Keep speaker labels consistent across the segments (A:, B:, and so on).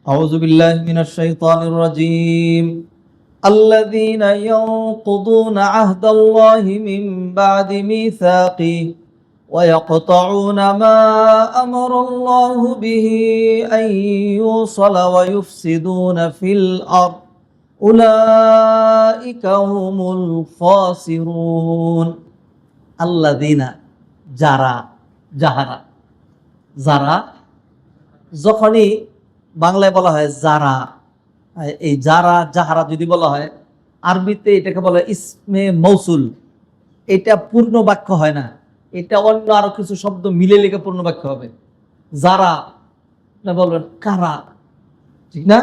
A: أعوذ بالله من الشيطان الرجيم الذين ينقضون عهد الله من بعد ميثاقه ويقطعون ما أمر الله به أن يوصل ويفسدون في الأرض أولئك هم الخاسرون الذين যারা যখনই বাংলায় বলা হয় যারা, এই যারা যাহারা যদি বলা হয়, আরবিতে এটাকে বলা হয় ইসমে মৌসুল। এটা পূর্ণ বাক্য হয় না, এটা অন্য আরো কিছু শব্দ মিলে লেগে পূর্ণ বাক্য হবে। যারা বলবেন কারা, ঠিক না?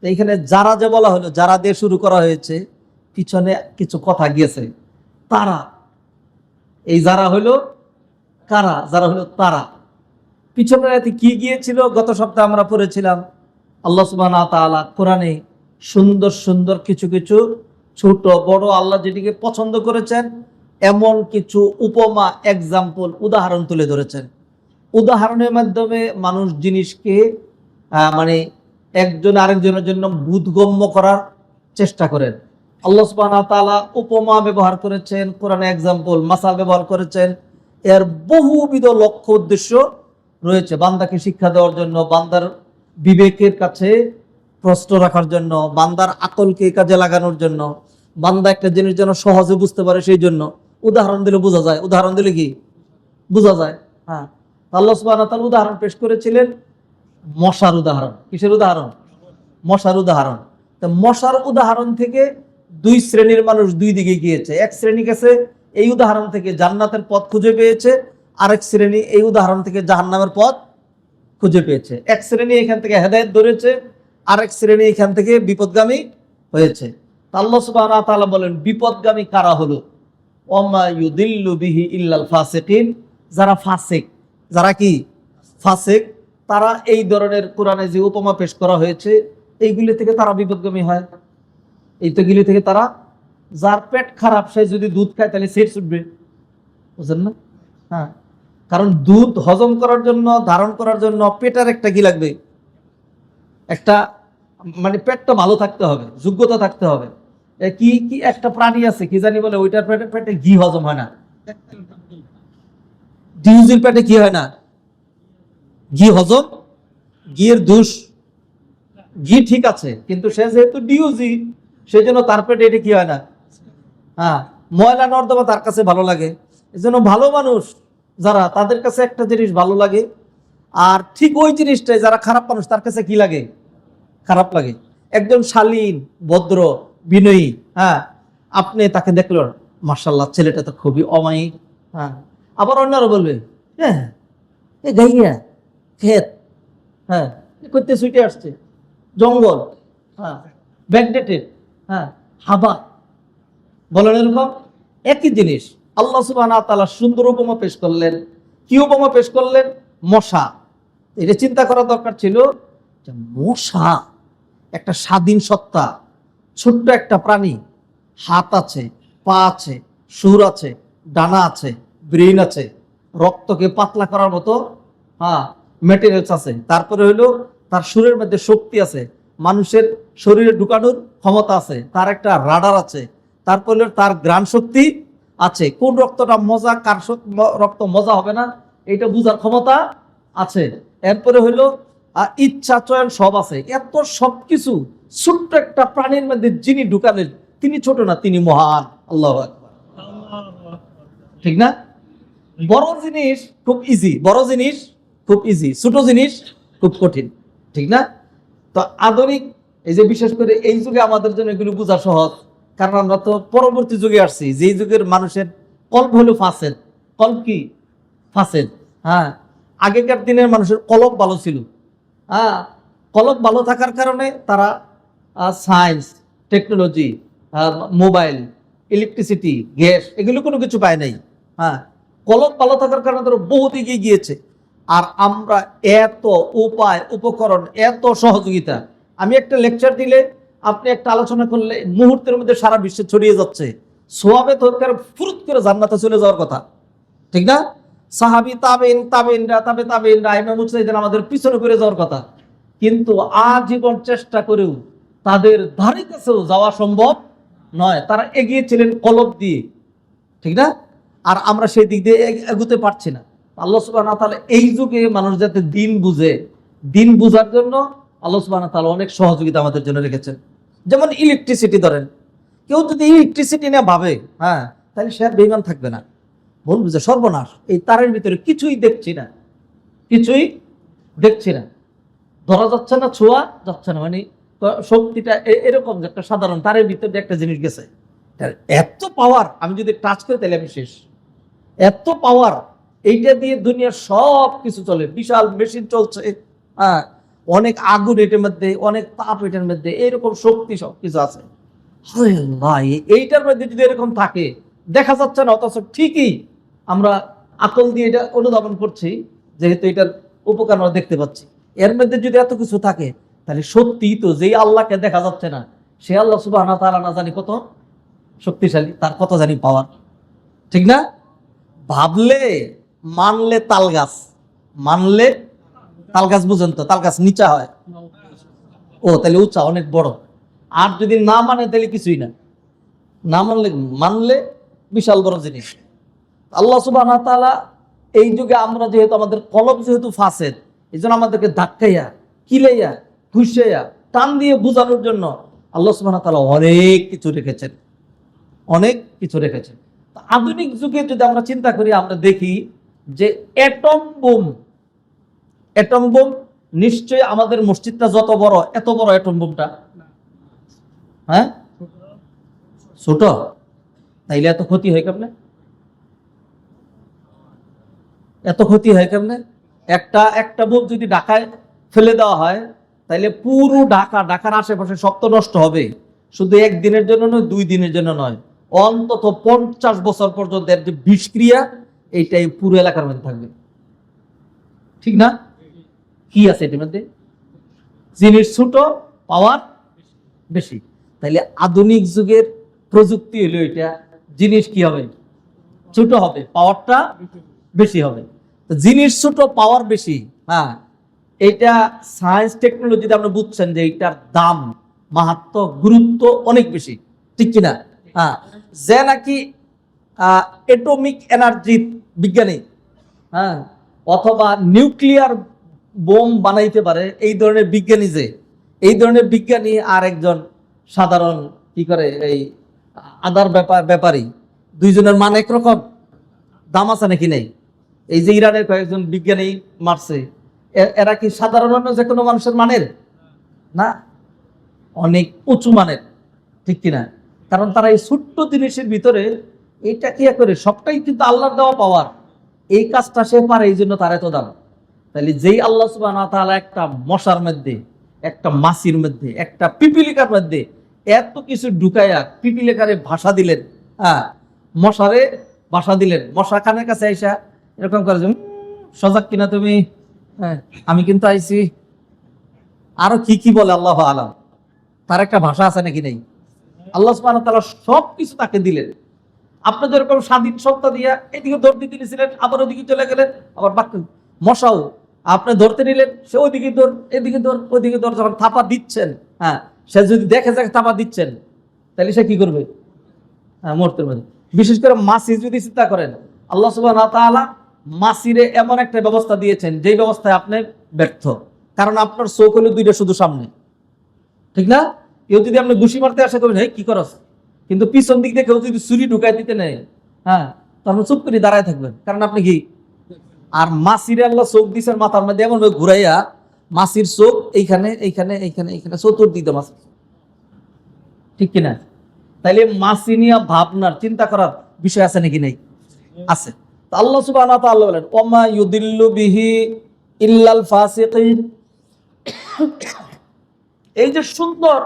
A: এইখানে যারা যে বলা হলো, যারা দিয়ে শুরু করা হয়েছে, পিছনে কিছু কথা গিয়েছে। তারা, এই যারা হলো কারা, যারা হলো তারা। পিছনের আয়াতে কি গিয়েছিল গত সপ্তাহে আমরা পড়েছিলাম। আল্লাহ সুবহানাহু ওয়া তাআলা কোরআনে সুন্দর সুন্দর কিছু কিছু ছোট বড় আল্লাহ যেটিকে পছন্দ করেছেন এমন কিছু উপমা, এক্সাম্পল, উদাহরণ তুলে ধরেছেন। উদাহরণের মাধ্যমে মানুষ জিনিসকে মানে একজন আরেকজনের জন্য বোধগম্য করার চেষ্টা করেন। আল্লাহ সুবহানাহু ওয়া তাআলা উপমা ব্যবহার করেছেন, কোরআনে এক্সাম্পল, মাসাল ব্যবহার করেছেন। এর বহুবিধ লক্ষ্য উদ্দেশ্য রয়েছে। বান্দাকে শিক্ষা দেওয়ার জন্য, বান্দার বিবেকের কাছে প্রশ্ন রাখার জন্য, বান্দার আকলকে কাজে লাগানোর জন্য, বান্দা একটা জিনিস যেন সহজে বুঝতে পারে সেই জন্য। উদাহরণ দিলে বোঝা যায়, উদাহরণ দিলে কি বোঝা যায়? হ্যাঁ, আল্লাহ সুবহানাহু ওয়া তাআলা উদাহরণ পেশ করেছিলেন মশার উদাহরণ। কিসের উদাহরণ? মশার উদাহরণ। তো মশার উদাহরণ থেকে দুই শ্রেণীর মানুষ দুই দিকে গিয়েছে। এক শ্রেণী গেছে এই উদাহরণ থেকে জান্নাতের পথ খুঁজে পেয়েছে, আরেক শ্রেণী এই উদাহরণ থেকে জাহান্নামের পথ খুঁজে পেয়েছে। এক শ্রেণী এখান থেকে হেদায়েত ধরেছে, আরেক শ্রেণী এখান থেকে বিপদগামী হয়েছে। আল্লাহ সুবহানাহু ওয়া তাআলা বলেন বিপদগামী কারা হলো? ওমা ইউদিল্লু বিহি ইল্লাল ফাসিকিন, যারা ফাসিক, যারা কি ফাসিক, তারা এই ধরনের কোরআনে যে উপমা পেশ করা হয়েছে এইগুলি থেকে তারা বিপদগামী হয়। এই তো গুলি থেকে তারা, যার পেট খারাপ সে যদি দুধ খায় তাহলে সেট ছুটবে, বুঝলেন না? হ্যাঁ, কারণ দুধ হজম করার জন্য, ধারণ করার জন্য পেটের একটা কি লাগবে, একটা মানে পেটটা ভালো থাকতে হবে, যোগ্যতা থাকতে হবে। কি কি একটা প্রাণী আছে কি জানি বলে, ওইটার পেটে পেটে ঘি হজম হয় না। ডিউজির পেটে কি হয় না? ঘি হজম, ঘিয়ের দোষ, ঘি ঠিক আছে কিন্তু সে যেহেতু ডিউজি সেই জন্য তার পেটে এটা কি হয় না। হ্যাঁ, ময়লা নর্দমা তার কাছে ভালো লাগে। এই জন্য ভালো মানুষ যারা, তাদের কাছে একটা জিনিস ভালো লাগে, আর ঠিক ওই জিনিসটাই যারা খারাপ মানুষ তার কাছে কি লাগে, খারাপ লাগে। একজন শালীন, ভদ্র, বিনয়ী, হ্যাঁ, আপনি তাকে দেখলেন মাশাআল্লাহ ছেলেটা তো খুবই অমায়িক। হ্যাঁ, আবার অন্যরা বলবে হ্যাঁ এ গাইয়া ক্ষেত, হ্যাঁ করতে ছুটে আসছে, জঙ্গল, হ্যাঁ ব্যাকডেটেড, হ্যাঁ হাবা, বলেন এরকম একই জিনিস। আল্লাহ সুবহানাহু ওয়া তাআলা সুন্দর উপমা পেশ করলেন। কি উপমা পেশ করলেন? মশা। এটা চিন্তা করা দরকার ছিল যে মশা একটা স্বাধীন সত্তা, ছোট্ট একটা প্রাণী, হাত আছে, পা আছে, সুর আছে, ডানা আছে, ব্রেন আছে, রক্তকে পাতলা করার মতো হ্যাঁ ম্যাটেরিয়ালস আছে, তারপরে হইলো তার সুরের মধ্যে শক্তি আছে, মানুষের শরীরে ঢুকানোর ক্ষমতা আছে, তার একটা রাডার আছে, তারপরে তার ঘ্রাণ শক্তি আছে, কোন রক্তটা মজা, কার রক্ত মজা হবে না এটা বুঝার ক্ষমতা আছে। এরপরে হইলো ইচ্ছা, চয়ন সব আছে। এত সবকিছু ছোট্ট একটা প্রাণীর মধ্যে যিনি ঢুকালেন তিনি ছোট না, তিনি মহান। আল্লাহু আকবার, ঠিক না? বড় জিনিস খুব ইজি, বড় জিনিস খুব ইজি, ছোট জিনিস খুব কঠিন, ঠিক না? তো আধুনিক এই যে বিশেষ করে এই যুগে আমাদের জন্য এগুলো বোঝা সহজ, কারণ আমরা তো পরবর্তী যুগে আসছি, যেই যুগের মানুষের কল্প হলো ফাসেদ। কল্প কি? ফাসেদ। হ্যাঁ, আগেকার দিনের মানুষের কলব ভালো ছিল। হ্যাঁ, কলব ভালো থাকার কারণে তারা science, technology, mobile, electricity, gas এগুলো কোনো কিছু পায় নাই। হ্যাঁ, কলব ভালো থাকার কারণে তারা বহুত এগিয়ে গিয়েছে। আর আমরা এত উপায়, উপকরণ, এত সহযোগিতা, আমি একটা লেকচার দিলে, আপনি একটা আলোচনা করলে মুহূর্তের মধ্যে সারা বিশ্বে ছড়িয়ে যাচ্ছে। সোয়াবে দরকার ফুরুত করে জান্নাতে চলে যাওয়ার কথা, ঠিক না? সাহাবী, তাবেইন, তাবেইনরা, তাবে তাবেইনরা, ইমাম মুজতাহিদিন আমাদের পিছনে করে যাওয়ার কথা। কিন্তু আজীবন চেষ্টা করেও তাদের ধারে কাছেও যাওয়া সম্ভব নয়। তারা এগিয়েছিলেন কলব দিয়ে, ঠিক না? আর আমরা সেই দিক দিয়ে এগোতে পারছি না। আল্লাহ সুবহানাহু ওয়া তাআলা এই যুগে মানুষ যাতে দিন বুঝে, দিন বুঝার জন্য আল্লাহ সুবহানাহু ওয়া তাআলা অনেক সহযোগিতা আমাদের জন্য রেখেছেন। যেমন ইলেকট্রিসিটি ধরেন, কেউ যদি ইলেকট্রিসিটি না ভাবে, হ্যাঁ, তাহলে সে বেঈমান থাকবে না, বলবে যে সর্বনাশ, এই তারের ভিতরে কিছুই দেখছি না, কিছুই দেখছি না, ধরা যাচ্ছে না, ছোঁয়া যাচ্ছে না, মানে শক্তিটা এরকম যে একটা সাধারণ তারের ভিতরে একটা জিনিস গেছে, এত পাওয়ার, আমি যদি টাচ করি তাহলে আমি শেষ। এত পাওয়ার, এইটা দিয়ে দুনিয়ার সব কিছু চলে, বিশাল মেশিন চলছে, হ্যাঁ, অনেক আগুন এটার মধ্যে, অনেক তাপ এটার মধ্যে, এরকম শক্তি সব কিছু আছে। এইটার মধ্যে যদি এরকম থাকে, দেখা যাচ্ছে না, অথচ ঠিকই আমরা আকল দিয়ে এটা অনুধাবন করছি, যেহেতু এটার উপকার আমরা দেখতে পাচ্ছি। এর মধ্যে যদি এত কিছু থাকে, তাহলে সত্যি তো যেই আল্লাহকে দেখা যাচ্ছে না, সে আল্লাহ সুবহানাহু ওয়া তাআলা না জানি কত শক্তিশালী, তার কত জানি পাওয়ার, ঠিক না? ভাবলে, মানলে তাল গাছ, মানলে তাল গাছ, বুঝেন তো, তাল গাছ নিচা হয়, ও তাহলে উঁচা, অনেক বড়। আর যদি না মানে তাহলে কিছুই না, না মানলে, মানলে বিশাল বড় জিনিস। আল্লাহ সুবহানাহু ওয়া তাআলা এই যুগে আমরা যেহেতু, আমাদের কলব যেহেতু ফাসেদ, এই জন্য আমাদেরকে ধাক্কাইয়া, কিলাইয়া, ঘুষাইয়া, টান দিয়ে বোঝানোর জন্য আল্লাহ সুবহানাহু ওয়া তাআলা অনেক কিছু রেখেছেন, অনেক কিছু রেখেছেন। আধুনিক যুগে যদি আমরা চিন্তা করি, আমরা দেখি যে অ্যাটম বোম, অ্যাটম বোম নিশ্চয়ই আমাদের মসজিদটা যত বড়, এত বড় অ্যাটম বোমটা, হ্যাঁ, ছোট, তাইলে এত ক্ষতি হয় কেমনে? এত ক্ষতি হয় কেমনে? একটা বোম যদি ঢাকায় ফেলে দেওয়া হয়, তাইলে পুরো ঢাকার আশেপাশে সব তো নষ্ট হবে। শুধু একদিনের জন্য নয়, 2 দিনের জন্য নয়, অন্তত 50 বছর পর্যন্ত এর যে বিষক্রিয়া, এইটাই পুরো এলাকার মধ্যে থাকবে, ঠিক না? কি আছে এটার মধ্যে? জিনিস ছোট, পাওয়ার বেশি। তাইলে আধুনিক যুগের প্রযুক্তি হলো এটা, জিনিস কি হবে? ছোট হবে, পাওয়ারটা বেশি হবে। জিনিস ছোট, পাওয়ার বেশি, হ্যাঁ, এটা সায়েন্স টেকনোলজিতে আপনি বুঝছেন যে এটার দাম, মাহাত্ম্য, গুরুত্ব অনেক বেশি, ঠিক কিনা? হ্যাঁ, যে নাকি এটমিক এনার্জি বিজ্ঞানী, হ্যাঁ, অথবা নিউক্লিয়ার বোম বানাইতে পারে, এই ধরনের বিজ্ঞানী, যে এই ধরনের বিজ্ঞানী আর একজন সাধারণ কি করে, এই আদার ব্যাপারী, দুইজনের মান একরকম, দাম আছে নাকি নেই? এই যে ইরানের কয়েকজন বিজ্ঞানী মারছে, এরা কি সাধারণ যে কোনো মানুষের মানের না, অনেক উঁচু মানের, ঠিক কিনা? কারণ তারা এই ছোট্ট জিনিসের ভিতরে এইটা কি করে, সবটাই কিন্তু আল্লাহর দেওয়া পাওয়ার, এই কাজটা সে পারে, এই জন্য তার এত দাম। তাহলে যেই আল্লাহ সুবহানাহু ওয়া তাআলা একটা মশার মধ্যে, একটা মাছির মধ্যে, একটা পিপিলিকার মধ্যে এত কিছু ঢুকাইয়া পিপিলিকারে ভাষা দিলেন, হ্যাঁ, মশারে ভাষা দিলেন, মশা কানের কাছে আইসা এরকম করে, সজাগ কিনা তুমি, হ্যাঁ, আমি কিন্তু আইছি, আরো কি কি বলে আল্লাহ আলাম, তার একটা ভাষা আছে নাকি নেই? আল্লাহ সুবহানাহু ওয়া তাআলা সব কিছু তাকে দিলেন। আপনি যেরকম স্বাধীন সত্তা দিয়া এদিকে দৌড় দিতে নিয়েছিলেন, আবার ওদিকে চলে গেলেন, আবার বাক্য মশাও আপনি ধরতে নিলেন, সে ওইদিকে দৌড়, এদিকে দৌড়, ওইদিকে দৌড়, যখন থাপা দিচ্ছেন, হ্যাঁ, সে যদি দেখে যে থাপা দিচ্ছেন, তাহলে সে কি করবে? হ্যাঁ, মরতে পারে। বিশেষ করে মাছি যদি চিন্তা করেন, আল্লাহ সুবহানাহু ওয়া তাআলা মাছিরে এমন একটা ব্যবস্থা দিয়েছেন, যেই ব্যবস্থায় আপনি ব্যর্থ, কারণ আপনার চোখ হলো দুইটা শুধু সামনে, ঠিক না? কেউ যদি আপনি ঘুষি মারতে আসে, করবেন হ্যাঁ কি করস, কিন্তু পিছন দিক দিয়ে কেউ যদি ছুরি ঢুকাই দিতে নেই, হ্যাঁ, তখন চুপ করে দাঁড়ায় থাকবেন, কারণ আপনি কি। আর মাছিরে আল্লাহ চোখ দিচ্ছেন মাথার মধ্যে, এমন ভাবে ঘুরাইয়া, মাছির চোখ এইখানে, এইখানে, এইখানে, এইখানে, চতুর্দিকে মাছি, ঠিক কিনা? তাইলে মাছি নিয়ে ভাবনার, চিন্তা করার বিষয় আছে নাকি নেই? আছে। আল্লাহ সুবহানাহু ওয়া তাআলা বলেন, ওমা ইউদিল্লু বিহি ইল্লাল ফাসিকিন। এই যে সুন্দর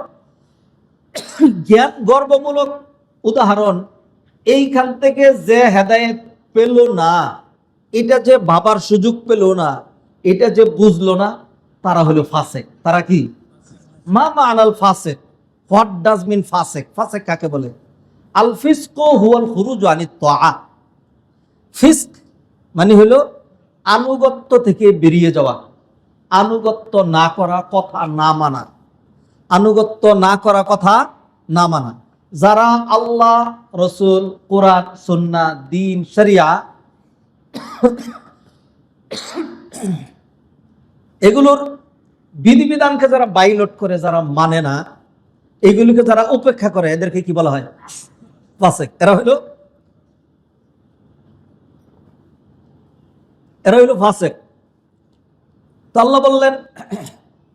A: জ্ঞান গর্বমূলক উদাহরণ, এইখান থেকে যে হেদায়েত পেল না, এটা যে ভাবার সুযোগ পেল না, এটা যে বুঝলো না, তারা হলো ফাসেক। তারা কি? মা মা'নাল ফাসেক, হোয়াট ডাজ মিন ফাসেক? ফাসেক কাকে বলে? আল ফিসকু হুয়াল খুরুজু আনিত তাআ। ফিস্ক মানে হলো আনুগত্য থেকে বেরিয়ে যাওয়া, আনুগত্য না করা, কথা না মানা, আনুগত্য না করা, কথা না মানা। যারা আল্লাহ, রসুল, কোরআন, সুন্নাহ, দ্বীন, শরিয়া এগুলোর বিধিবিধানকে যারা বাইলট করে, যারা মানে না, এগুলোকে যারা উপেক্ষা করে, এদেরকে কি বলা হয়? ফাসিক। এরা হইল ফাসিক। তো আল্লাহ বললেন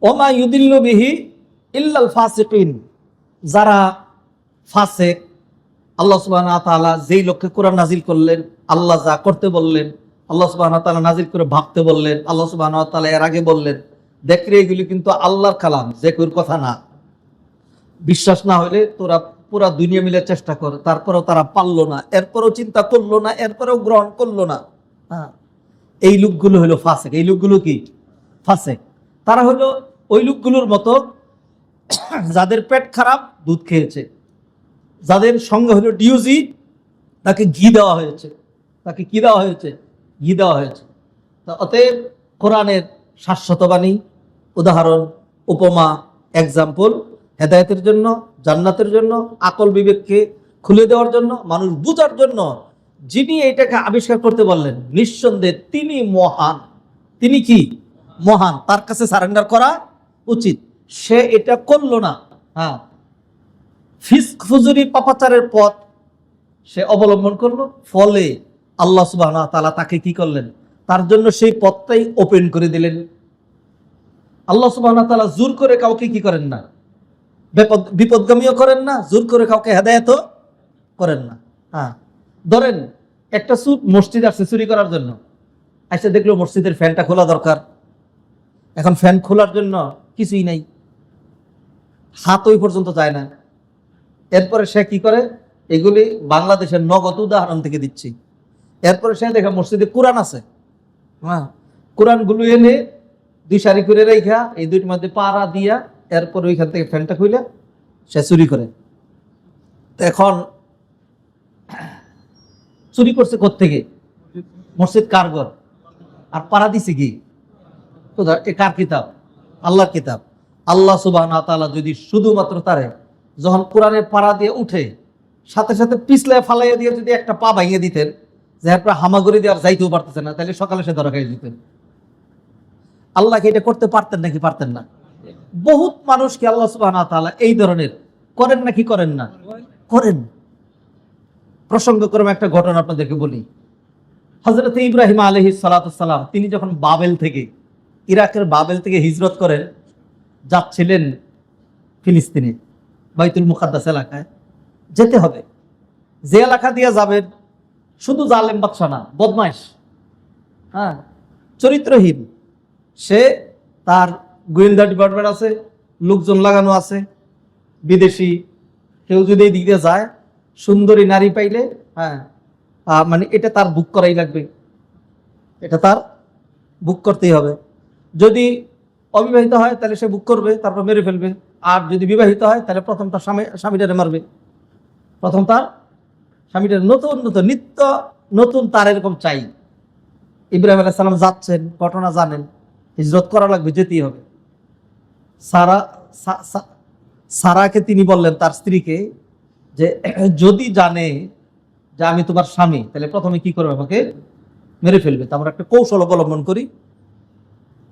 A: ওমা ইউদিল্লু বিহি ইল্লাল ফাসিকিন। যারা ফাসিক, আল্লাহ সুবহানাহু ওয়া তাআলা যেই লক্ষ্যে কোরআন নাজিল করলেন, আল্লাহ যা করতে বললেন, আল্লাহ সুবহানাহু ওয়া তাআলা নাজিল করে ভাবতে বললেন, আল্লাহ সুবহানাহু ওয়া তাআলা এর আগে বললেন, দেখরে এগুলি কিন্তু আল্লাহর কালাম, যে কেউর কথা না। বিশ্বাস না হলে তোরা পুরা দুনিয়া মিলে চেষ্টা কর, তারপরেও তারা পারলো না, এরপরেও চিন্তা করলো না, এরপরেও গ্রহণ করলো না। হ্যাঁ, এই লোকগুলো হলো ফাসিক। এই লোকগুলো কি? ফাসিক। তারা হলো ওই লোকগুলোর মতো যাদের পেট খারাপ, দুধ খেয়েছে, যাদের সঙ্গে হলো ডিউজি, তাকে ঘি দেওয়া হয়েছে। তাকে কি দেওয়া হয়েছে? ঘি দেওয়া হয়েছে। তা অতএব কোরআনের শাশ্বত বাণী, উদাহরণ, উপমা, এক্সাম্পল হেদায়েতের জন্য, জান্নাতের জন্য, আকল বিবেককে খুলে দেওয়ার জন্য, মানুষ বুঝার জন্য যিনি এইটাকে আবিষ্কার করতে বললেন, নিঃসন্দেহে তিনি মহান। তিনি কি? মহান। তার কাছে সারেন্ডার করা উচিত। সে এটা করলো না। হ্যাঁ, ফিস্ক, ফুজুরি, পাপাচারের পথ সে অবলম্বন করলো, ফলে আল্লাহ সুবহানাহু ওয়া তাআলা তাকে কি করলেন? তার জন্য সেই পথটাই ওপেন করে দিলেন। আল্লাহ সুবহানাহু ওয়া তাআলা জোর করে কাউকে কি করেন না, বিপদগামীও করেন না, জোর করে কাউকে হেদায়েতও করেন না। হ্যাঁ, ধরেন একটা মসজিদ আসছে চুরি করার জন্য, আচ্ছা দেখলো মসজিদের ফ্যানটা খোলা দরকার, এখন ফ্যান খোলার জন্য কিছুই নাই, হাত ওই পর্যন্ত যায় না। এরপরে সে কি করে? এগুলি বাংলাদেশের নগদ উদাহরণ থেকে দিচ্ছি। এরপরে সে দেখে মসজিদে কোরআন আছে, হ্যাঁ, কোরআনগুলো এনে দুই সারি করে রেখা, এই দুইটির মধ্যে পাড়া দিয়া, এরপর ওইখান থেকে ফ্যানটা খুলে সে চুরি করে। এখন চুরি করছে কোত্থেকে? মসজিদ কার ঘর? আর পাড়া দিছে কি? কার কিতাব? আল্লাহর কিতাব। আল্লাহ সুবহানাহু ওয়া তাআলা যদি শুধুমাত্র তারে যখন কোরআনের পাড়া দিয়ে উঠে সাথে সাথে পিছলায় ফালাইয়া দিয়ে যদি একটা পা ভাঙিয়ে দিতেন, যে এরপর হামাগুড়ি দিয়ে আর যাইতেও পারতেছে না, তাহলে সকালে সে ধরা খাইয়ে দিতেন। আল্লাহকে এটা করতে পারতেন নাকি পারতেন না? বহুত মানুষকে আল্লাহ সুবহানাহু ওয়া তাআলা এই ধরনের করেন নাকি করেন না? করেন। প্রসঙ্গক্রমে একটা ঘটনা আপনাদেরকে বলি। হযরত ইব্রাহিম আলাইহিস সালাতু সালাম তিনি যখন বাবেল থেকে, ইরাকের বাবেল থেকে হিজরত করেন, যাচ্ছিলেন ফিলিস্তিনে বাইতুল মুকাদ্দাস এলাকায়, যেতে হবে। যে এলাকা দিয়ে যাবেন শুধু জালেম বাদশা না, বদমাইশ, হ্যাঁ, চরিত্রহীন। সে তার গোয়েন্দা ডিপার্টমেন্ট আছে, লোকজন লাগানো আছে, বিদেশি কেউ যদি এই দিক দিয়ে যায়, সুন্দরী নারী পাইলে, হ্যাঁ, মানে এটা তার বুক করাই লাগবে, এটা তার বুক করতেই হবে। যদি অবিবাহিত হয় তাহলে সে বুক করবে, তারপর মেরে ফেলবে। আর যদি বিবাহিত হয় তাহলে প্রথম তার স্বামীটারে মারবে, প্রথম তার স্বামীটার নতুন নতুন নিত্য নতুন তার এরকম চাই। ইব্রাহিম আলাইহিস সালাম যাচ্ছেন, ঘটনা জানেন, হিজরত করা লাগবে, যেতেই হবে। সারাকে তিনি বললেন তার স্ত্রীকে যে যদি জানে যে আমি তোমার স্বামী, তাহলে প্রথমে কি করবে? আমাকে মেরে ফেলবে। তো আমরা একটা কৌশল অবলম্বন করি।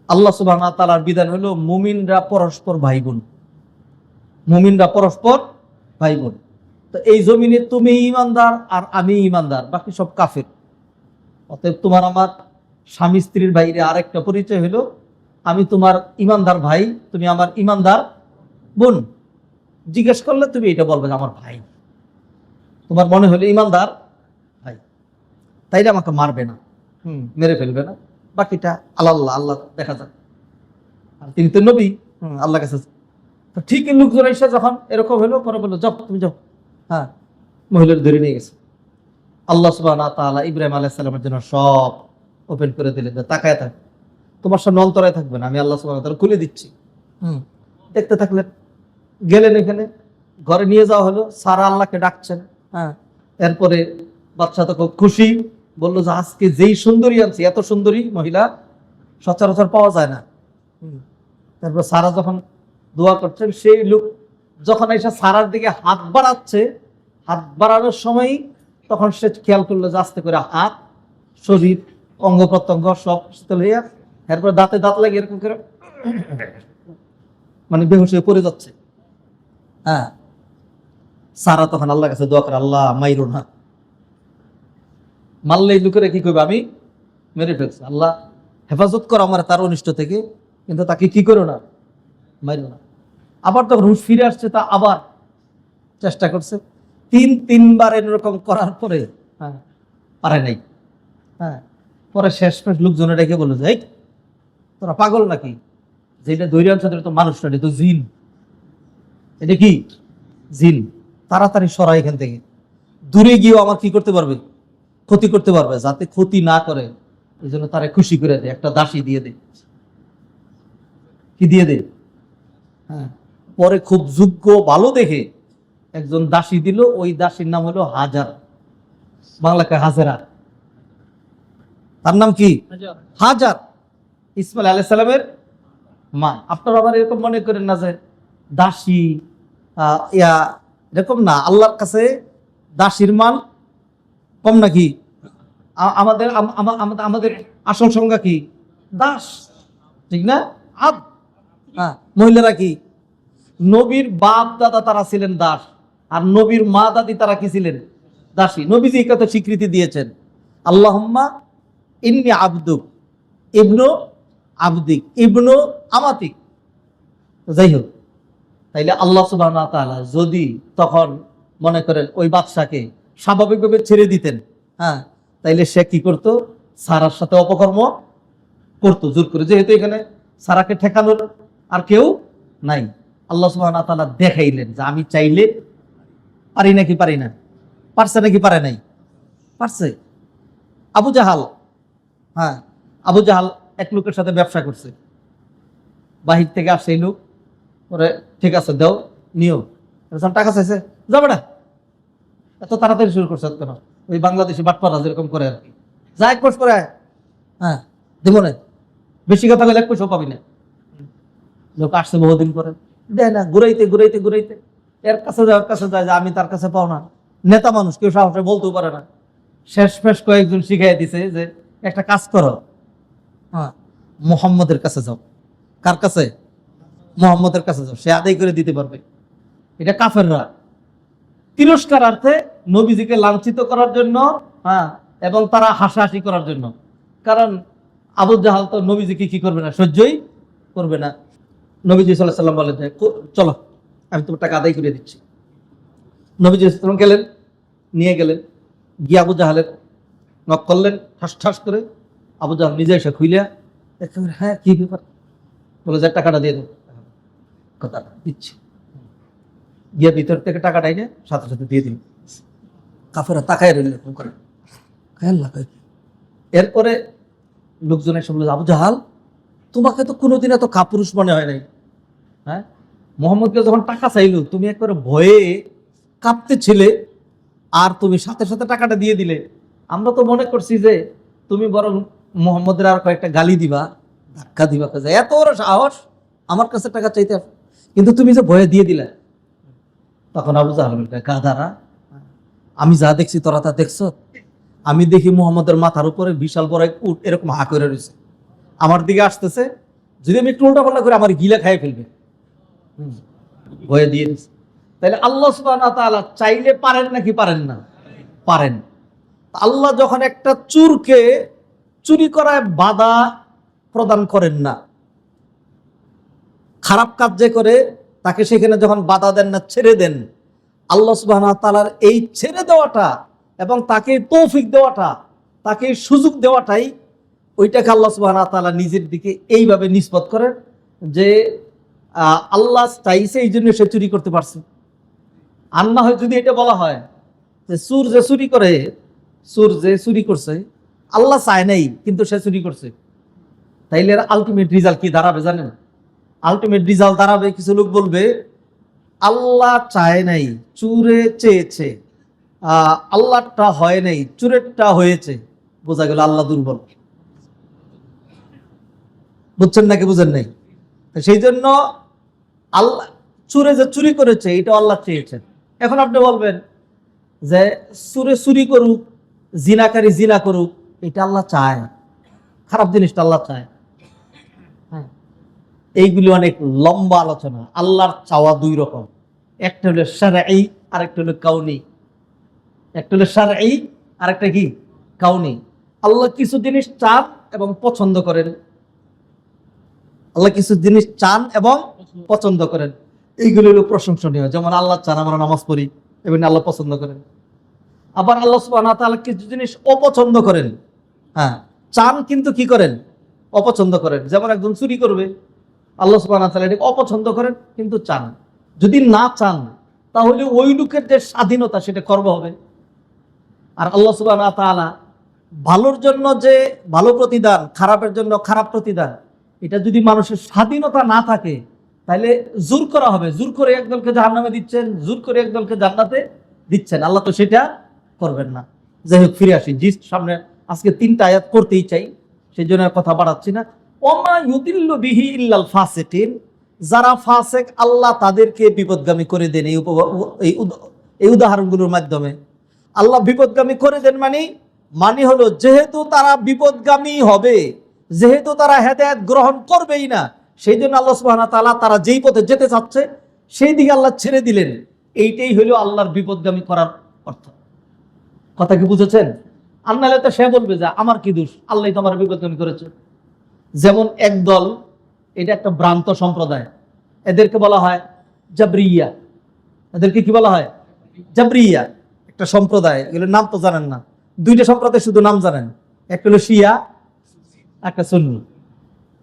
A: আল্লাহ সুবহানাহু ওয়া তাআলার বিধান হলো মুমিনরা পরস্পর ভাই বোন, মুমিনরা পরস্পর ভাই বোন। তো এই জমিনে তুমি ঈমানদার আর আমি ঈমানদার, বাকি সব কাফের। অতএব তোমার আমার স্বামী স্ত্রীর বাইরে আরেকটা পরিচয় হলো আমি তোমার ঈমানদার ভাই, তুমি আমার ঈমানদার বোন। জিজ্ঞেস করলে তুমি এটা বলবে আমার ভাই, তোমার মনে হলো ঈমানদার ভাই, তাইলে আমাকে মারবে না, মেরে ফেলবে না, বাকিটা আল্লাহ আল্লাহ দেখা যাক। আর তিনি তো নবী, আল্লাহ কাছে। তো ঠিক লোকজন এসে যখন এরকম হলো, পরে বললো যাও তুমি যাও, হ্যাঁ, মহিলার ধরে নিয়ে গেছে। আল্লাহ সুবহানাহু ওয়া তাআলা ইব্রাহিম আলাইহিস সালামের জন্য সব ওপেন করে দিলেন, তাকায় থাক, তোমার সামনে অন্তরায় থাকবে না, আমি আল্লাহ সুবহানাহু ওয়া তাআলা খুলে দিচ্ছি। দেখতে থাকলেন, গেলেন, এখানে ঘরে নিয়ে যাওয়া হলো, সারা আল্লাহকে ডাকছেন, হ্যাঁ। এরপরে বাদশা তো খুব খুশি, বললো যে আজকে যেই সুন্দরী আনছি, এত সুন্দরী মহিলা সচরাচর পাওয়া যায় না, তারপর সারা যখন দোয়া করছেন, সেই লোক যখন এসে সারার দিকে হাত বাড়াচ্ছে, হাত বাড়ানোর সময় তখন সে খেয়াল করলো যে আস্তে করে হাত, শরীর, অঙ্গ প্রত্যঙ্গ সব শীতল হইয়া, এরপর দাঁতে দাঁত লাগে এরকম করে মানে বেহুশ হয়ে পড়ে যাচ্ছে। হ্যাঁ, সারা তখন আল্লাহর কাছে দোয়া করে, আল্লাহ মাইরো না, মারলে এই লোকেরা কি করবে, আমি মেরে ফেলছি, আল্লাহ হেফাজত করো আমার তার অনিষ্ট থেকে, কিন্তু তাকে কি করো না, মাইরো না। আবার তখন হুঁশ ফিরে আসছে, তা আবার চেষ্টা করছে, তিনবার এরকম করার পরে হ্যাঁ পারে নাই। হ্যাঁ, পরে শেষ লোকজনে ডেকে বললো যে এই তোরা পাগল নাকি, যেটা দৈর্য আনছে তো মানুষ না, এটা তো জিন, এটা কি জিন, তাড়াতাড়ি সরা এখান থেকে, দূরে গিয়েও আমার কি করতে পারবে, ক্ষতি করতে পারবে, যাতে ক্ষতি না করে এই জন্য তারা খুশি করে দেয়, একটা দাসী দিয়ে দেয়। কি দিয়ে দেয়? হ্যাঁ, পরে খুব যোগ্য ভালো দেখে একজন দাসী দিল, ওই দাসীর নাম হলো হাজার, বাংলাকে হাজেরা, তার নাম কি হাজার, ইসমাইল আলাইহিস সালামের মা। আপনারা আবার এরকম মনে করেন না যে দাসী এরকম না, আল্লাহর কাছে দাসীর মান কম নাকি? আমাদের আমাদের আসল সংজ্ঞা কি? দাস, ঠিক না? মহিলারা কি? নবীর বাপ দাদা তারা ছিলেন দাস, আর নবীর মা দাদি তারা কি ছিলেন? দাসী। নবীজি এই কথা স্বীকৃতি দিয়েছেন, আল্লাহুম্মা ইন্নী আবদুক ইবনু আবদিক ইবনু আমাতিক। যাই হোক, তাইলে আল্লাহ সুবহানাহু ওয়া তাআলা যদি তখন মনে করেন ওই বাদশাকে স্বাভাবিকভাবে ছেড়ে দিতেন, হ্যাঁ, তাইলে সে কি করতো? সারার সাথে অপকর্ম করতো জোর করে, যেহেতু এখানে সারাকে ঠেকানোর আর কেউ নাই। আল্লাহ সুবহানাহু ওয়া তাআলা দেখাইলেন যে আমি চাইলে পারি নাকি পারি না, পারছে নাকি পারে নাই? পারছে। আবু জাহাল, হ্যাঁ, আবু জাহাল এক লোকের সাথে ব্যবসা করছে, বাহির থেকে আসে এই লোক, পরে ঠিক আছে দাও নিও, টাকা চাইছে, যাবে না, এত তাড়াতাড়ি শুরু করছে কেন? ওই বাংলাদেশি বাটপাড়া যেরকম করে আর কি, যা এক মাস করে, হ্যাঁ দেব না, বেশি কথা বলে এক পয়সাও পাবি না। লোক আসছে বহুদিন পরে, দেয় না, ঘুরাইতে ঘুরাইতে ঘুরাইতে এর কাছে যায়, ওর কাছে যায়, যে আমি তার কাছে পাও না, নেতা মানুষ, কেউ সাহসে বলতেও পারে না। শেষ কয়েকজন শিখাই দিছে যে একটা কাজ করো, হ্যাঁ, মুহাম্মদের কাছে যাও। কার কাছে? মুহাম্মদের কাছে যাও, সে আদায় করে দিতে পারবে। এটা কাফেররা তিরস্কারার্থে নবীজিকে লাঞ্ছিত করার জন্য, হ্যাঁ, এবং তারা হাসাহাসি করার জন্য। কারণ আবু জাহাল তো নবীজিকে কি করবে না, সহ্যই করবে না। নবীজি সাল্লাল্লাহু আলাইহি ওয়াসাল্লাম বলেন যে চলো আমি তোমার টাকা আদায় করে দিচ্ছি। নবীজি সাল্লাল্লাহু আলাইহি ওয়াসাল্লাম গেলেন, নিয়ে গেলেন, গিয়ে আবু জাহালের নক করলেন ঠাস ঠাস করে। আবু জাহাল নিজে এসে খুইলিয়া একেবারে, হ্যাঁ কি ব্যাপার, বলে যে টাকাটা দিয়ে দেবো, কথা দিচ্ছি। গিয়ে ভিতর থেকে টাকাটা এনে সাথে সাথে দিয়ে দিল। কাফেরা তাকায় রইল করে, এরপরে লোকজন এসে বলল, আবু জাহাল তোমাকে তো কোনোদিন এত কাপুরুষ মনে হয় নাই, হ্যাঁ, মোহাম্মদকে যখন টাকা চাইলো তুমি একবারে ভয়ে কাঁপতেছিলে, আর তুমি সাথে সাথে টাকাটা দিয়ে দিলে। আমরা তো মনে করছি যে তুমি বরং মোহাম্মদের আর কয়েকটা গালি দিবা, ধাক্কা দিবা, এত বড় সাহস আমার কাছে টাকা চাইতে, কিন্তু তুমি যে ভয়ে দিয়ে দিলে। তখন আবু জাহাল বলবে, গাধারা, আমি যা দেখছি তোরা তা দেখছ? আমি দেখি মুহাম্মদের মাথার উপরে বিশাল বড় এক উট এরকম হা করে রয়েছে, আমার দিকে আসতেছে, যদি আমি একটু উল্টা পাল্টা করে আমার গিলা খাইয়ে ফেলবে, ভয়ে দিয়ে দিচ্ছে। তাহলে আল্লাহ সুবহানাহু ওয়া তাআলা চাইলে পারেন নাকি পারেন না? পারেন। আল্লাহ যখন একটা চুরকে চুরি করায় বাধা প্রদান করেন না, খারাপ কাজ যে করে তাকে সেখানে যখন বাধা দেন না, ছেড়ে দেন, আল্লাহ সুবহানাহু ওয়া তাআলার এই ছেড়ে দেওয়াটা এবং তাকে তৌফিক দেওয়াটা, তাকে সুযোগ দেওয়াটাই, ওইটাকে আল্লাহ সুবহানাহু ওয়া তাআলা নিজের দিকে এইভাবে নিসবত করেন যে আল্লাহ চাইছে এই জন্য সে চুরি করতে পারছে। আর না হয় যদি এটা বলা হয় যে চুর যে চুরি করে, চুর যে চুরি করছে আল্লাহ চায় নাই কিন্তু সে চুরি করছে, তাইলে আলটিমেট রেজাল্ট কি দাঁড়াবে জানেন? আলটিমেট রেজাল্ট দাঁড়াবে, কিছু লোক বলবে আল্লাহ চায় নাই, চুরে চেয়েছে, আল্লাহটা হয় নাই, চুরেরটা হয়েছে। বোঝা গেল আল্লাহ দুর্বল। বুঝছেন নাকি বুঝেন নাই? সেই জন্য আল্লাহ চোরে যে চুরি করেছে এটা আল্লাহ চেয়েছেন। এখন আপনি বলবেন যে চোরে চুরি করুক, জিনাকারী জিনা করুক, এটা আল্লাহ চায়, খারাপ জিনিসটা আল্লাহ চায়। হ্যাঁ, এইগুলি অনেক লম্বা আলোচনা। আল্লাহর চাওয়া দুই রকম, একটা হলো শারঈ আর একটা হলো কাউনি। একটা হলো শারঈ আর একটা কি কাউনি। আল্লাহ কিছু জিনিস চান এবং পছন্দ করেন, আল্লাহ কিছু জিনিস চান এবং পছন্দ করেন, এইগুলো হলো প্রশংসনীয়। যেমন আল্লাহ চান আমরা নামাজ পড়ি, এবং আল্লাহ পছন্দ করেন। আবার আল্লাহ সুবহানাহু ওয়া তাআলা কিছু জিনিস অপছন্দ করেন, হ্যাঁ চান কিন্তু কি করেন, অপছন্দ করেন। যেমন একজন চুরি করবে, আল্লাহ সুবহানাহু ওয়া তাআলা এটা অপছন্দ করেন কিন্তু চান। যদি না চান তাহলে ওই লোকের যে স্বাধীনতা সেটা খর্ব হবে। আর আল্লাহ সুবহানাহু ওয়া তাআলা ভালোর জন্য যে ভালো প্রতিদান, খারাপের জন্য খারাপ প্রতিদান, এটা যদি মানুষের স্বাধীনতা না থাকে তাহলে জোর করা হবে। জোর করে একদলকে জাহান্নামে দিচ্ছেন, জোর করে একদলকে জান্নাতে দিচ্ছেন, আল্লাহ তো সেটা করবেন না। যাই হোক, ফিরে আসি। জি, সামনে আজকে 3টা আয়াত করতেই চাই, সেই জন্য আর কথা বাড়াচ্ছি না। ওমা ইউদিল্লু বিহি ইল্লাল ফাসিকিন, যারা ফাসেক আল্লাহ তাদেরকে বিপদগামী করে দেন। এই উদাহরণগুলোর মাধ্যমে আল্লাহ বিপদগামী করে দেন, মানে হলো যেহেতু তারা বিপদগামী হবে, যেহেতু তারা হেদায়েত গ্রহণ করবেই না, সেই জন্য আল্লাহ সুবহানাহু ওয়া তাআলা তারা যেই পথে যেতে চাচ্ছে সেই দিকে আল্লাহ ছেড়ে দিলেন। এইটাই হলো আল্লাহর বিপদগামী করার অর্থ। কথা কি বুঝেছেন? আর নাহলে তো সে বলবে যে আমার কি দোষ, আল্লাহ তোমার বিপদগামী করেছে। যেমন একদল, এটা একটা ভ্রান্ত সম্প্রদায়, এদেরকে বলা হয় জাবরিয়া। এদেরকে কি বলা হয়? জাবরিয়া। একটা সম্প্রদায়, এগুলোর নাম তো জানেন না। 2টা সম্প্রদায় শুধু নাম জানেন, একটা হলো শিয়া, একটা সুন্নি।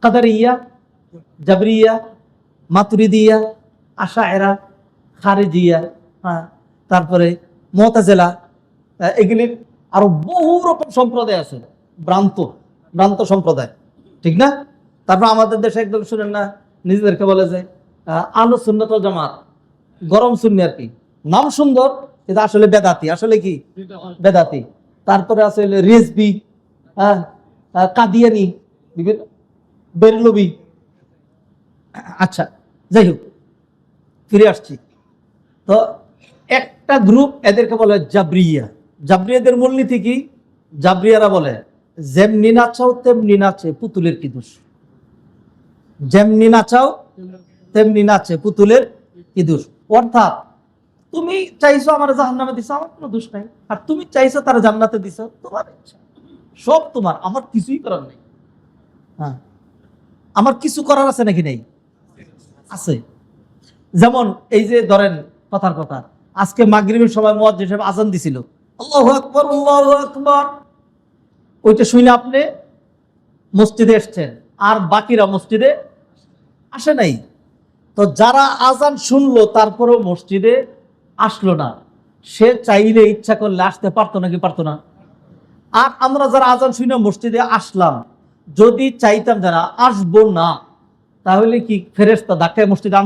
A: কাদারিয়া, জাবরিয়া, মাতুরিদিয়া, আশায়েরা, খারিজিয়া, তারপরে মুতাজিলা, এগুলির আরো বহু রকম সম্প্রদায় আছে, ভ্রান্ত সম্প্রদায়, ঠিক না? তারপর আমাদের দেশে একদম শুনেন না, নিজেদেরকে বলে যে আহলে সুন্নাত ওয়াল জামাত, গরম সুন্নি আর কি, নাম সুন্দর, এটা আসলে বেদাতি। আসলে কি বেদাতি। তারপরে আছে রিজভি, কাদিয়ানি, বিভিন্ন বেরলবি। আচ্ছা, যাই হোক, ফিরে আসছি। তো একটা গ্রুপ, এদেরকে বলে জাবরিয়া। জাবরিয়াদের মূলনীতি কি? জাবরিয়ারা বলে যেমনি নাচাও তেমনি নাচে, পুতুলের কি দোষ? যেমনি নাচাও তেমনি নাচে, পুতুলের কি দোষ? অর্থাৎ তুমি চাইছো আমার জাহান্নামে দিছো, আমার কোনো দোষ নাই। আর তুমি চাইছো তারা জান্নাতে দিছো, তোমার ইচ্ছা, সব তোমার, আমার কিছুই করার নেই। হ্যাঁ, আমার কিছু করার আছে নাকি? নেই, আছে। যেমন এই যে ধরেন, কথার কথা, আজকে মাগরিবের সময় মুয়াজ্জিন সাহেব আযান দিছিল, আল্লাহু আকবার আল্লাহু আকবার, ওইটা শুনে আপনি মসজিদে এসেছেন, আর বাকিরা মসজিদে আসে নাই। তো যারা আযান শুনলো তারপরেও মসজিদে আসলো না, সে চাইলে ইচ্ছা করলে আসতে পারতো নাকি পারতো না? আর আমরা যারা আযান শুনে মসজিদে আসলাম, যদি চাইতাম যারা আসবো না, তাহলে কি ফেরেশতা ধাক্কায় মসজিদে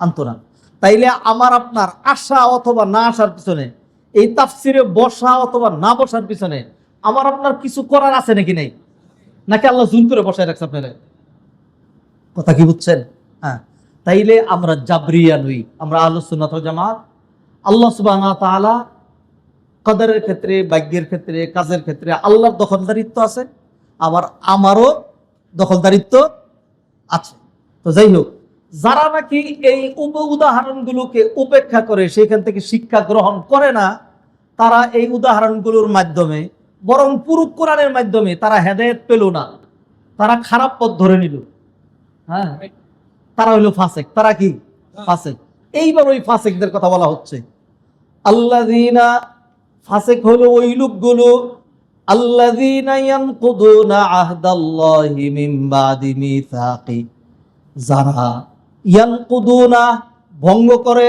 A: আনতো না? তাইলে আমার আপনার আসা অথবা না আসার পিছনে, এই তাফসিরে বসা অথবা না বসার পিছনে আমার আপনার কিছু করার আছে নাকি? নেই। নাকি আল্লাহ জুল করে বসায় রাখছে আপনারা? কথা কি বুঝছেন? হ্যাঁ, তাইলে আমরা জাবরিয়া নই, আমরা আহলুস সুন্নাত ওয়াল জামাত। আল্লাহ সুবহানাহু ওয়া তাআলা কদরের ক্ষেত্রে, ভাগ্যের ক্ষেত্রে, কাজের ক্ষেত্রে আল্লাহর দখলদারিত্ব আছে, আবার আমারও দখলদারিত্ব আছে। তো যাই হোক, যারা নাকি এই উদাহরণগুলোকে উপেক্ষা করে, সেখান থেকে শিক্ষা গ্রহণ করে না, তারা এই উদাহরণগুলোর মাধ্যমে, বরং পুরো কোরআনের মাধ্যমে তারা হেদায়েত পেল না, তারা খারাপ পথ ধরে নিল। হ্যাঁ, তারা হইল ফাসেক। তারা কি? ফাসেক। এইবার ওই ফাসেকদের কথা বলা হচ্ছে। আল্লাযীনা, ফাসেক হলো ওই লোকগুলো, আল্লাযীনা ইয়ানকুদুনা আহদাল্লাহি মিন বাদি মিসাকি, যারা ইয়ানকুদুনা ভঙ্গ করে,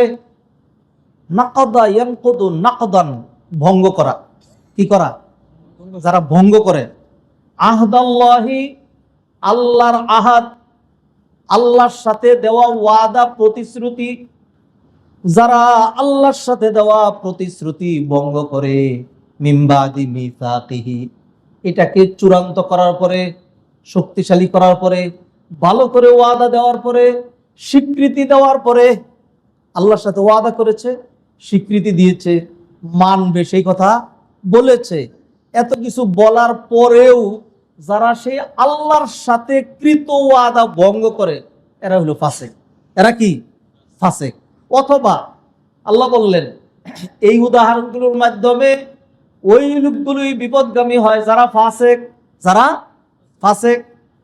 A: নাকদা ইয়ানকুদু নাকদান ভঙ্গ করা, কি করা? যারা ভঙ্গ করে, আহদাল্লাহি আল্লাহর আহাদ, আল্লাহর সাথে দেওয়া ওয়াদা প্রতিশ্রুতি, যারা আল্লাহর সাথে দেওয়া প্রতিশ্রুতি ভঙ্গ করে, মিন বাদি মিসাকিহি, এটাকে চূড়ান্ত করার পরে, শক্তিশালী করার পরে, ভালো করে ওয়াদা দেওয়ার পরে, স্বীকৃতি দেওয়ার পরে, আল্লাহর সাথে ওয়াদা করেছে, স্বীকৃতি দিয়েছে, মানবে সেই কথা বলেছে, এত কিছু বলার পরেও যারা সেই আল্লাহর সাথে কৃত ওয়াদা ভঙ্গ করে, এরা হলো ফাসেক। এরা কি? ফাসেক। অথবা আল্লাহ বললেন এই উদাহরণগুলোর মাধ্যমে ওই লোকগুলোই বিপদগামী হয় যারা ফাসেক। যারা ফাসেক।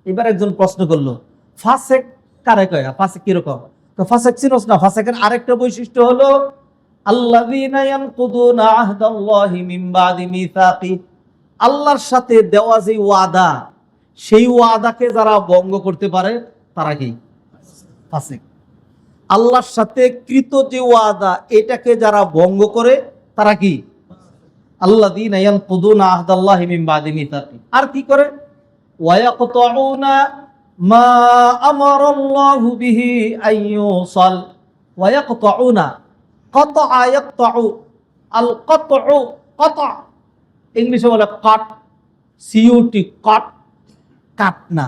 A: এবার একজন প্রশ্ন করলো, ফাসেক কারে কয়? ফাসেক কিরকম? তো ফাসেক চিনোস না? ফাসেকের আরেকটা বৈশিষ্ট্য হলো আল্লাযীনা ইয়ানকুদুনা আহদাল্লাহি মিন বাদি মিসাকি, আল্লাহর সাথে দেওয়া যে ওয়াদা, সেই ওয়াদাকে যারা ভঙ্গ করতে পারে তারা কি? ফাসেক। আল্লাহর সাথে কৃত যে ওয়াদা, এটাকে যারা ভঙ্গ করে তারা কি? আল্লাযীনা ইয়ানকুদুনা আহদাল্লাহি মিন বাদি মিসাকি। আর কি করে? ওয়ায়াকতাউনা মা আমারাল্লাহু বিহি আইয়ুসাল। ওয়ায়াকতাউনা, কাতা ইয়াকতাউ, আল কাতউ, কাতা ইংলিশে বলে কাট, সিইউটি, কাট, কাট না।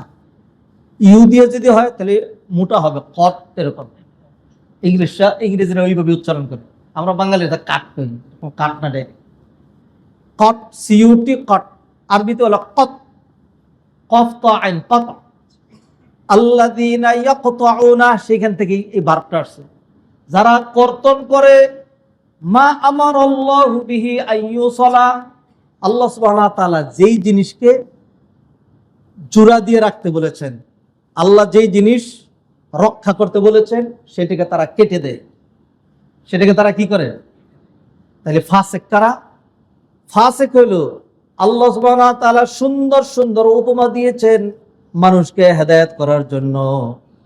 A: ইউ দিয়ে যদি হয় তাহলে মোটা হবে, কট, এরকম। ইংরেজিরা ওইভাবে উচ্চারণ করে, আমরা বাঙালিরা কাট করি, কাট না, ডাইরেক্ট কট, সিইউটি, কট। আরবিতে হলো কত, কফ তা আইন, কত। আল্লাযীনা ইয়াকতাউনা, সেখান থেকে এই ভার্বটা আসছে, যারা কর্তন করে, মা আমারাল্লাহু বিহি আইয়ুসালা, আল্লাহ সুবহানাহু ওয়া তাআলা যেই জিনিসকে জোড়া দিয়ে রাখতে বলেছেন, আল্লাহ যেই জিনিস রক্ষা করতে বলেছেন, সেটাকে তারা কেটে দেয়, সেটাকে তারা কি করে? তাহলে ফাসেক কারা? ফাসেক হইল আল্লাহ সুবহানাহু ওয়া তাআলা সুন্দর সুন্দর উপমা দিয়েছেন মানুষকে হেদায়েত করার জন্য,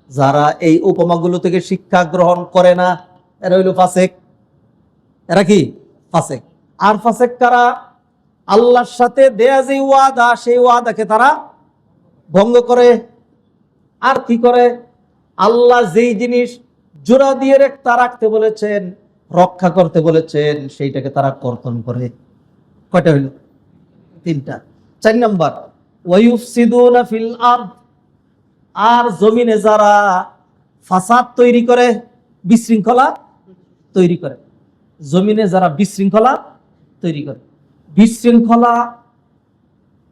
A: যারা এই উপমাগুলো থেকে শিক্ষা গ্রহণ করে না, এরা হইল ফাসেক। এরা কি? ফাসেক। আর ফাসেক কারা? আল্লাহর সাথে দেয়া যে ওয়াদা, সেই ওয়াদাকে তারা ভঙ্গ করে। আর কি করে? আল্লাহ যেই জিনিস জোড়া দিয়ে রাখতে বলেছেন, রক্ষা করতে বলেছেন, সেইটাকে তারা কর্তন করে। কয়টা হইল? তিনটা। 4 নাম্বার, ওয়ায়ুফসিদুনা ফিল আরদ, আর জমিনে যারা ফাসাদ তৈরি করে, বিশৃঙ্খলা তৈরি করে, জমিনে যারা বিশৃঙ্খলা তৈরি করে। বিশৃঙ্খলা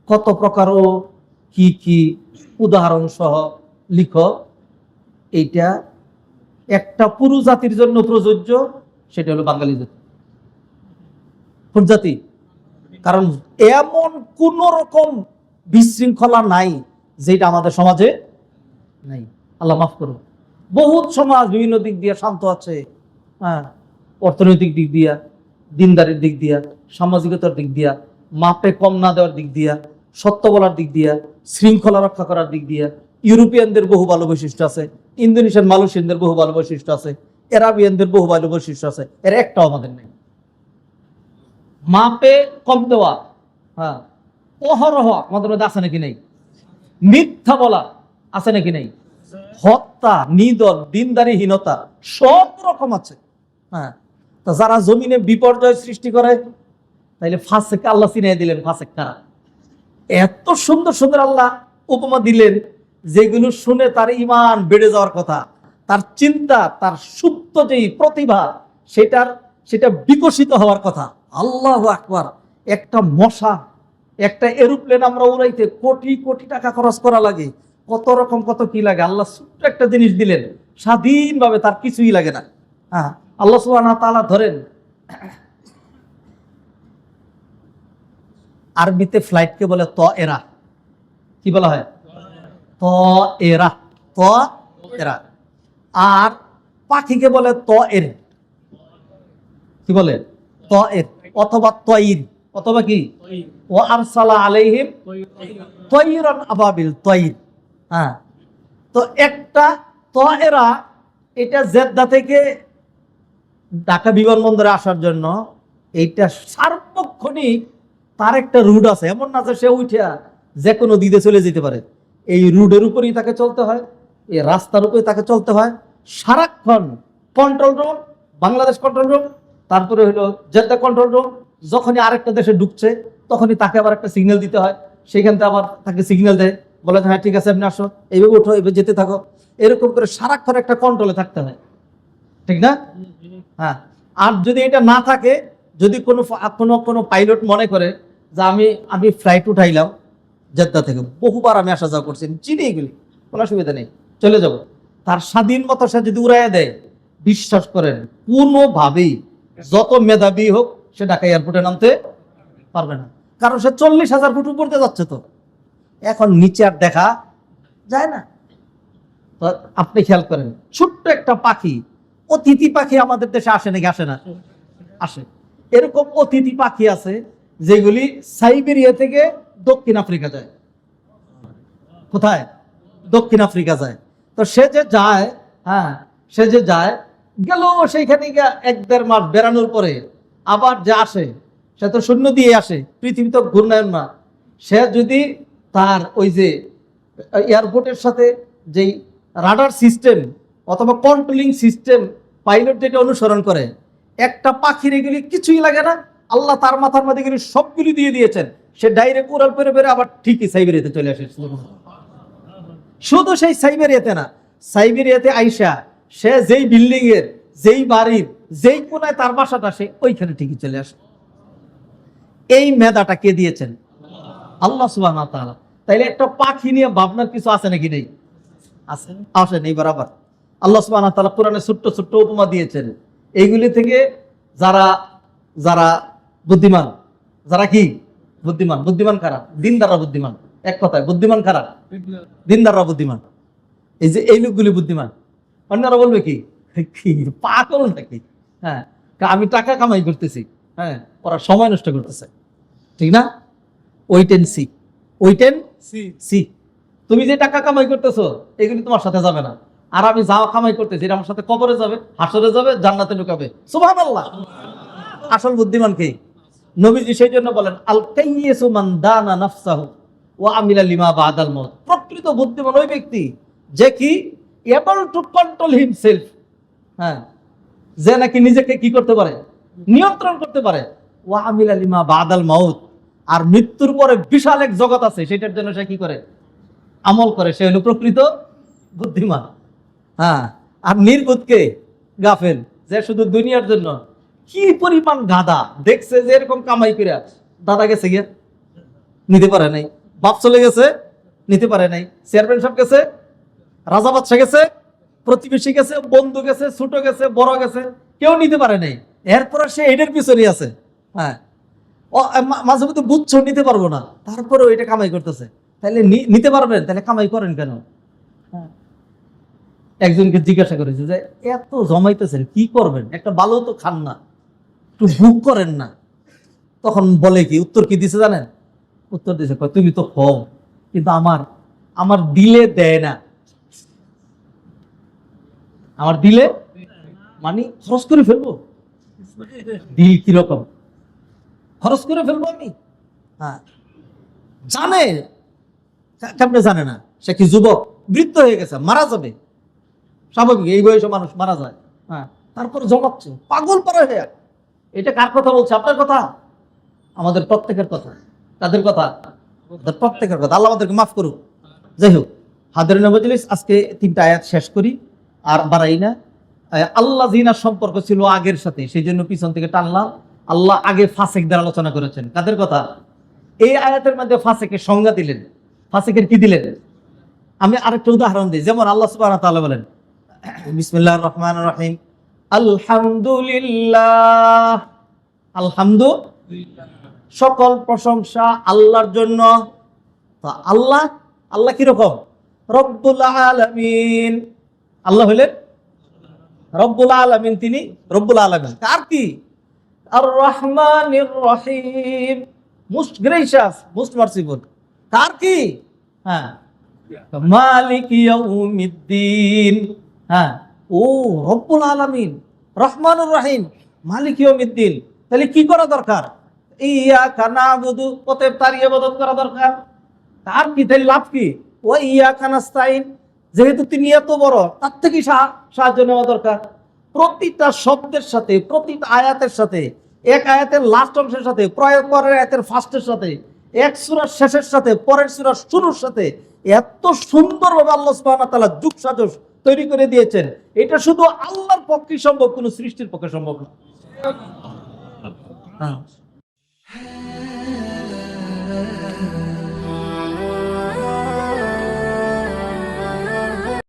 A: কত প্রকার ও কি কি উদাহরণ সহ লিখো। এইটা একটা পুরো জাতির জন্য প্রযোজ্য, সেটা হলো বাঙালি জাতি। কোন জাতি? কারণ এমন কোন রকম বিশৃঙ্খলা নাই যেটা আমাদের সমাজে নাই। আল্লাহ মাফ করুন। বহুত সমাজ বিভিন্ন দিক দিয়ে শান্ত আছে, হ্যাঁ, অর্থনৈতিক দিক দিয়া, দিনদারির দিক দিয়া, সামাজিকতার দিক দিয়া, মাপে কম না দেওয়ার দিক দিয়া, সত্য বলার দিক দিয়া, শৃঙ্খলা রক্ষা করার দিক দিয়া। ইউরোপিয়ানদের বহু ভালো বৈশিষ্ট্য আছে, ইন্দোনেশিয়ান মালয়েশিয়ানদের বহু ভালো বৈশিষ্ট্র আছে, এরাবিয়ানদের বহু ভালো বৈশিষ্ট্য আছে, এর একটাও আমাদের নেই। মাপে কম দেওয়া, হ্যাঁ, অহরহ আমাদের মধ্যে আছে নাকি নেই? মিথ্যা বলা আছে নাকি নেই? হত্যা, নিধন, দিনদারিহীনতা সব রকম আছে। হ্যাঁ, তো যারা জমিনে বিপর্যয় সৃষ্টি করে, তাইলে ফাসেক আল্লাহ চিনিয়ে দিলেন ফাসেক কারা। এত সুন্দর সুন্দর আল্লাহ উপমা দিলেন, যেগুলো শুনে তার ঈমান বেড়ে যাওয়ার কথা, তার চিন্তা, তার সুপ্ত যেই প্রতিভা, সেটা বিকশিত হওয়ার কথা। আল্লাহু আকবার। একটা মশা, একটা এরোপ্লেন আমরা উড়াইতে কোটি কোটি টাকা খরচ করা লাগে, কত রকম কত কি লাগে। আল্লাহ ছোট্ট একটা জিনিস দিলেন, স্বাধীনভাবে, তার কিছুই লাগে না। হ্যাঁ, আল্লাহ সুবহানাহু ওয়া তাআলা ধরেন আরবিতে ফ্লাইটকে বলে তয়েরা। কি বলা হয়? তয়েরা, তয়েরা। আর পাখিকে বলে তয়ের। কি বলে? তয়ের, অথবা তয়ির, অথবা কি ও আরসালা আলাইহিম তয়িরান আবাবিল, তয়ির। হ্যাঁ, তো একটা তয়েরা, এটা জেদ্দা থেকে ঢাকা বিমানবন্দরে আসার জন্য এইটা সার্বক্ষণিক তার একটা রুট আছে। এমন না যে সে উঠে যে কোনো দিকে চলে যেতে পারে, এই রুটের উপরেই তাকে চলতে হয়, এই রাস্তার উপরে তাকে চলতে হয় সারাক্ষণ। Control room, Bangladesh control room, তারপরে হলো জেদ্দা কন্ট্রোল রুম। যখনই আরেকটা দেশে ঢুকছে, তখনই তাকে আবার একটা সিগন্যাল দিতে হয়, সেখান থেকে আবার তাকে সিগন্যাল দেয় বলে হ্যাঁ ঠিক আছে আপনি আসো, এইভাবে উঠো, এইভাবে যেতে থাকো, এরকম করে সারাক্ষণ একটা কন্ট্রোলে থাকতে হয়, ঠিক না? হ্যাঁ। আর যদি এটা না থাকে, যদি কোনো কোনো কোনো পাইলট মনে করে যে আমি ফ্লাইট উঠাইলাম জেদ্দা থেকে, বহুবার আমি আসা যাওয়া করছি, চিনি এগুলি, কোনো অসুবিধা নেই, চলে যাব, তার স্বাধীন মতো সে যদি উড়াইয়া দেয়, বিশ্বাস করেন কোনোভাবেই যত মেধাবী হোক সে ঢাকা এয়ারপোর্টে নামতে পারবে না, কারণ সে 40,000 ফুট উপরতে যাচ্ছে, তো এখন নিচে আর দেখা যায় না। তো আপনি খেয়াল করেন, ছোট্ট একটা পাখি, অতিথি পাখি আমাদের দেশে আসে নাকি আসে না? আসে। এরকম অতিথি পাখি আছে যেগুলি সাইবেরিয়া থেকে দক্ষিণ আফ্রিকা যায়। কোথায়? দক্ষিণ আফ্রিকা যায়। তো সে যে যায়, হ্যাঁ, সে যে যায়, গেল সেইখানে গিয়ে 1-1.5 মাস বেড়ানোর পরে আবার যে আসে, সে তো শূন্য দিয়ে আসে, পৃথিবী তো ঘূর্ণায়ন না। সে যদি তার ওই যে এয়ারপোর্টের সাথে যেই রাডার সিস্টেম অথবা কন্ট্রোলিং সিস্টেম পাইলট যেটা অনুসরণ করে, একটা পাখির এগুলি কিছুই লাগে না, আল্লাহ তার মাথার মধ্যে এগুলি সবগুলি দিয়ে দিয়েছেন, সে ডাইরেক্ট উড়াল পেরে পেরে আবার ঠিকই সাইবেরিয়াতে চলে আসে। শুধু সেই সাইবেরিয়াতে না, সাইবেরিয়াতে আইসা সে যেই বিল্ডিং এর, যেই বাড়ির, যেই কোনায় তার বাসাটা, সে ওইখানে ঠিকই চলে আসে। এই মেধাটা কে দিয়েছেন? আল্লাহ সুবহানাহু ওয়া তাআলা। তাইলে একটা পাখি নিয়ে ভাবনার কিছু আছে নাকি? নেই? আছে, আসে নেই বরাবর। আল্লাহ সুবহানাহু ওয়া তাআলা কোরআনে ছোট্ট ছোট্ট উপমা দিয়েছেন, এইগুলি থেকে যারা যারা বুদ্ধিমান, যারা কি বুদ্ধিমান, বুদ্ধিমান কারা? দিনদাররা বুদ্ধিমান। এক কথায় বুদ্ধিমান কারা? দিনদাররা বুদ্ধিমান। এই যে এই লোকগুলি বুদ্ধিমান। অন্যরা বলবে কি পাগল নাকি? হ্যাঁ, আমি টাকা কামাই করতেছি, হ্যাঁ, ওরা সময় নষ্ট করতেছে, ঠিক না? Wait and see, wait and see. তুমি যে টাকা কামাই করতেছো এগুলি তোমার সাথে যাবে না, আর আমি যা কামাই করতেছি এটা আমার সাথে কবরে যাবে, হাসরে যাবে, জান্নাতে ঢুকাবে। সুবহানাল্লাহ। আসল বুদ্ধিমান কে? নবীজি সেই জন্য বলেন, আল কাইয়িসু মান দানা নাফসাহু ওয়া আমিলা লিমা বাদাল মাউত। প্রকৃত বুদ্ধিমান ওই ব্যক্তি যে কি এবল টু কন্ট্রোল হিমসেলফ, হ্যাঁ, যে নাকি নিজেকে কি করতে পারে? নিয়ন্ত্রণ করতে পারে। ওয়া আমিলা লিমা বাদাল মাউত, আর মৃত্যুর পরে বিশাল এক জগৎ আছে, সেটার জন্য সে কি করে? আমল করে। সে হলো প্রকৃত বুদ্ধিমান। হ্যাঁ, আর নির্বুদ্ধকে গাফেল, যে শুধু দুনিয়ার জন্য কি পরিমাণ গাদা দেখছে, যে এরকম কামাই করে দাদা গেছে গিয়া নিতে পারে নাই, বাপ চলে গেছে নিতে পারে নাই, চেয়ারম্যান সাহেব গেছে, রাজা বাদশা গেছে, প্রতিবেশী গেছে, বন্ধু গেছে, ছোট গেছে, বড় গেছে, কেউ নিতে পারে নাই। এরপর সে এটার পিছনে আছে। হ্যাঁ, মাঝে মধ্যে বুঝছো নিতে পারবো না, তারপরেও এটা কামাই করতেছে। তাহলে নিতে পারবেন, তাহলে কামাই করেন কেন? একজনকে জিজ্ঞাসা করেছে যে এত জমাইতেছেন কি করবেন, একটা ভালো তো খান না, একটু বুক করেন না। তখন বলে কি উত্তর কি দিছে জানেন? উত্তর দিছে, তুমি তো হও, কিন্তু আমার দিলে দেয় না। আমার দিলে মানে খরচ করে ফেলবো। দিল কিরকম খরচ করে ফেলবো আমি? হ্যাঁ, জানে, কেমনে জানে না? সে কি যুবক, বৃদ্ধ হয়ে গেছে, মারা যাবে, স্বাভাবিক, এই বয়সে মানুষ মারা যায়। হ্যাঁ, তারপর জমাচ্ছে পাগল পারা হয়ে। এটা কার কথা বলছে? আপনার কথা? আমাদের প্রত্যেকের কথা। তাদের কথা? প্রত্যেকের কথা। আল্লাহ আমাদেরকে মাফ করুক। যাই হোক, হাদিরিন মাজলিস, আজকে 3টা আয়াত শেষ করি, আর বাড়াই না। আল্লাহ জিনার সম্পর্ক ছিল আগের সাথে, সেই জন্য পিছন থেকে টানলাম। আল্লাহ আগে ফাসেকদের আলোচনা করেছেন। কাদের কথা? এই আয়াতের মধ্যে ফাসেকের সংজ্ঞা দিলেন। ফাসেকের কি দিলেন? আমি আরেকটা উদাহরণ দিই। যেমন আল্লাহ সুবহানাহু ওয়া তাআলা বলেন, বিসমিল্লাহির রহমানির রহিম, আলহামদুলিল্লাহ, আলহামদুলিল্লাহ, সকল প্রশংসা আল্লাহর জন্য। তো আল্লাহ কিরকম? রব্বুল আলামিন। আল্লাহ হলেন রব্বুল আলামিন, তিনি রব্বুল আলামিন। কার কি? আর রহমানির রহিম, মোস্ট গ্রেসিয়াস, মোস্ট মার্সিফুল। কার কি? হ্যাঁ, মালিক ইয়াউমিদ্দিন। হ্যাঁ, ও রব্বুল আলামিন, রহমানুর রহিম, মালিক ইয়াউমিদ্দিন। তাহলে কি করা দরকার? ইয়াকা নাবুদু, অতএব তার ইবাদত করা দরকার। তার কি? তাহলে লাভ কি? ও ইয়াকা নাস্তাইন, যেহেতু তিনি এত বড়, তার থেকে সাহায্য নেওয়া দরকার। প্রতিটা শব্দের সাথে, প্রতিটা আয়াতের সাথে, এক আয়াতের লাস্ট অংশের সাথে, পরের আয়াতের ফার্স্টের সাথে এক সূরার শেষের সাথে পরের সূরার শুরুর সাথে এত সুন্দরভাবে আল্লাহ সুবহানাহু ওয়া তাআলা যুগসাজশ তৈরি করে দিয়েছেন, এটা শুধু আল্লাহর পক্ষেই সম্ভব, কোনো সৃষ্টির পক্ষে সম্ভব না।